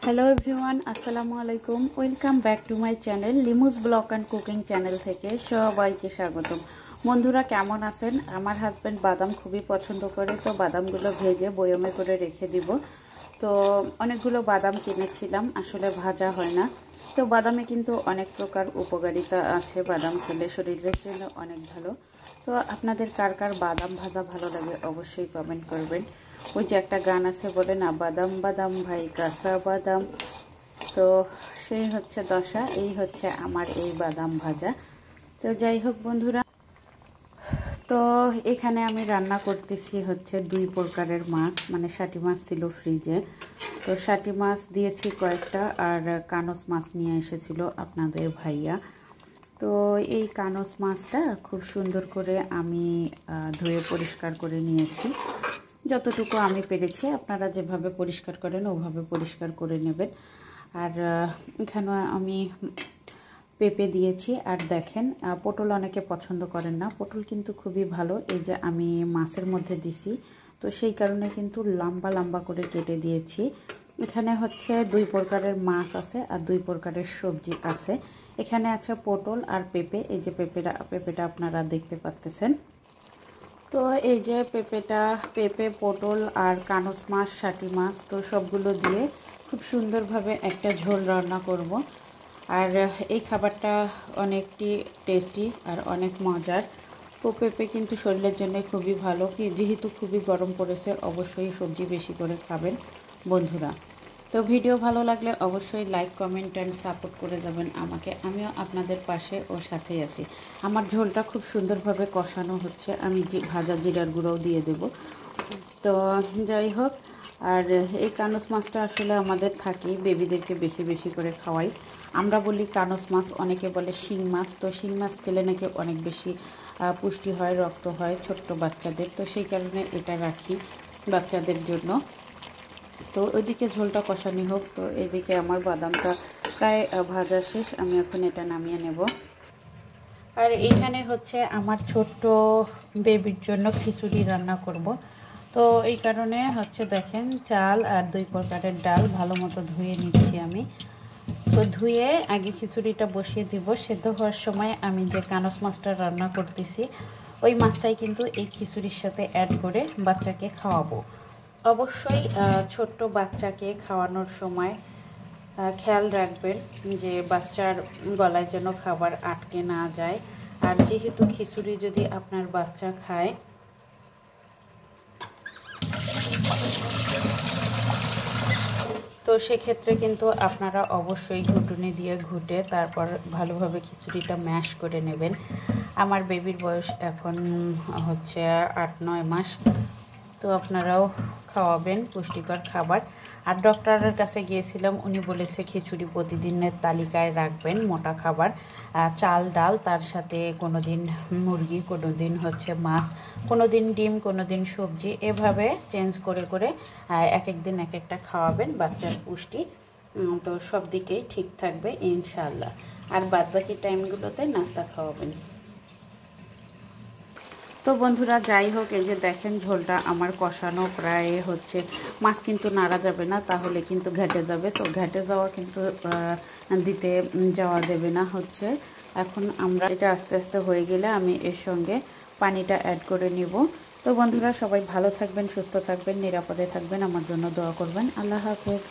Hello everyone, আসসালামু আলাইকুম। Welcome back to my channel লিমুস blog and cooking channel থেকে সবাইকে স্বাগতম। বন্ধুরা কেমন আছেন? আমার হাজব্যান্ড বাদাম খুবই পছন্দ করে, তো বাদামগুলো ভেজে বয়মে করে রেখে দিব। তো অনেকগুলো বাদাম কিনেছিলাম, আসলে ভাজা হয় না। তো বাদামে কিন্তু অনেক প্রকার উপকারিতা আছে, বাদাম খেলে শরীরের জন্য অনেক ভালো। তো আপনাদের কার কার বাদাম ভাজা ভালো লাগে অবশ্যই কমেন্ট করবেন। ওই যে একটা গান আছে বলে না, বাদাম বাদাম ভাই কাঁচা বাদাম। তো সেই হচ্ছে দশা, এই হচ্ছে আমার এই বাদাম ভাজা। তো যাই হোক বন্ধুরা, তো এখানে আমি রান্না করতেছি হচ্ছে 2 প্রকারের মাছ, মানে শাটি মাছ ছিল ফ্রিজে, তো শাটি মাছ দিয়েছি কয়েকটা, আর কানস মাছ নিয়ে এসেছিল আপনাদের ভাইয়া। তো এই কানস মাছটা খুব সুন্দর করে আমি ধুয়ে পরিষ্কার করে নিয়েছি, যতটুকু আমি পেরেছি। আপনারা যেভাবে পরিষ্কার করেন ওভাবে পরিষ্কার করে নেবেন। আর এখানে আমি পেঁপে দিয়েছি, আর দেখেন পটল অনেকে পছন্দ করেন না, পটল কিন্তু খুবই ভালো। এই যে আমি মাছের মধ্যে দিছি, তো সেই কারণে কিন্তু লম্বা লম্বা করে কেটে দিয়েছি। এখানে হচ্ছে 2 প্রকারের মাছ আছে আর 2 প্রকারের সবজি আছে। এখানে আছে পটল আর পেঁপে। এই যে পেঁপেটা আপনারা দেখতে পাচ্ছেন। তো এই যে পেঁপে, পটল আর কানস মাছ, শাটি মাছ, তো সবগুলো দিয়ে খুব সুন্দরভাবে একটা ঝোল রান্না করব। আর এই খাবারটা অনেকটি টেস্টি আর অনেক মজার। তো পেঁপে কিন্তু শরীরের জন্য খুবই ভালো, যেহেতু খুবই গরম পড়েছে, অবশ্যই সবজি বেশি করে খাবেন বন্ধুরা। তো ভিডিও ভালো লাগলে অবশ্যই লাইক, কমেন্ট অ্যান্ড সাপোর্ট করে যাবেন আমাকে। আমিও আপনাদের পাশে ও সাথেই আছি। আমার ঝোলটা খুব সুন্দরভাবে কষানো হচ্ছে, আমি ভাজা জিরার গুঁড়োও দিয়ে দেব। তো যাই হোক, আর এই কানস মাছটা আসলে আমাদের থাকি, বেবিদেরকে বেশি বেশি করে খাওয়াই। আমরা বলি কানস মাছ, অনেকে বলে শিং মাছ। তো শিং মাছ খেলে নাকি অনেক বেশি পুষ্টি হয়, রক্ত হয় ছোট্ট বাচ্চাদের, তো সেই কারণে এটা রাখি বাচ্চাদের জন্য। তো ওইদিকে ঝোলটা কষানি হোক, তো এদিকে আমার বাদামটা প্রায় ভাজা শেষ, আমি এখন এটা নামিয়ে নেব। আর এইখানে হচ্ছে আমার ছোট্ট বেবির জন্য খিচুড়ি রান্না করব। তো এই কারণে হচ্ছে দেখেন, চাল আর 2 প্রকারের ডাল ভালো মতো ধুয়ে নিচ্ছি আমি। তো ধুয়ে আগে খিচুড়িটা বসিয়ে দিব। সেদ্ধ হওয়ার সময় আমি যে কানস মাছটা রান্না করতেছি, ওই মাছটাই কিন্তু এই খিচুড়ির সাথে অ্যাড করে বাচ্চাকে খাওয়াবো। অবশ্যই ছোট্ট বাচ্চাকে খাওয়ানোর সময় খেয়াল রাখবেন যে বাচ্চার গলায় যেন খাবার আটকে না যায়। আর যেহেতু খিচুড়ি যদি আপনার বাচ্চা খায়, তো সেক্ষেত্রে কিন্তু আপনারা অবশ্যই ঘুটুনি দিয়ে ঘুটে তারপর ভালোভাবে খিচুড়িটা ম্যাশ করে নেবেন। আমার বেবির বয়স এখন হচ্ছে 8-9 মাস। তো আপনারাও খাওয়াবেন পুষ্টিকর খাবার। আর ডক্টরের কাছে গিয়েছিলাম, উনি বলেছে খিচুড়ি প্রতিদিনের তালিকায় রাখবেন, মোটা খাবার, চাল ডাল, তার সাথে কোনো দিন মুরগি, কোনো দিন হচ্ছে মাছ, কোনো দিন ডিম, কোনো দিন সবজি, এভাবে চেঞ্জ করে করে এক এক দিন এক একটা খাওয়াবেন। বাচ্চার পুষ্টি তো সব দিকেই ঠিক থাকবে ইনশাআল্লাহ। আর বাদবাকি টাইমগুলোতে নাস্তা খাওয়াবেন। তো বন্ধুরা যাই হোক, এই যে দেখেন ঝোলটা আমার কষানো প্রায় হচ্ছে। মাছ কিন্তু নাড়া যাবে না, তাহলে কিন্তু ঘেটে যাবে। তো ঘেটে যাওয়া কিন্তু দিতে যাওয়া দেবে না হচ্ছে। এখন আমরা এটা আস্তে আস্তে হয়ে গেলে আমি এর সঙ্গে পানিটা অ্যাড করে নিব। তো বন্ধুরা সবাই ভালো থাকবেন, সুস্থ থাকবেন, নিরাপদে থাকবেন, আমার জন্য দোয়া করবেন। আল্লাহ হাফেজ।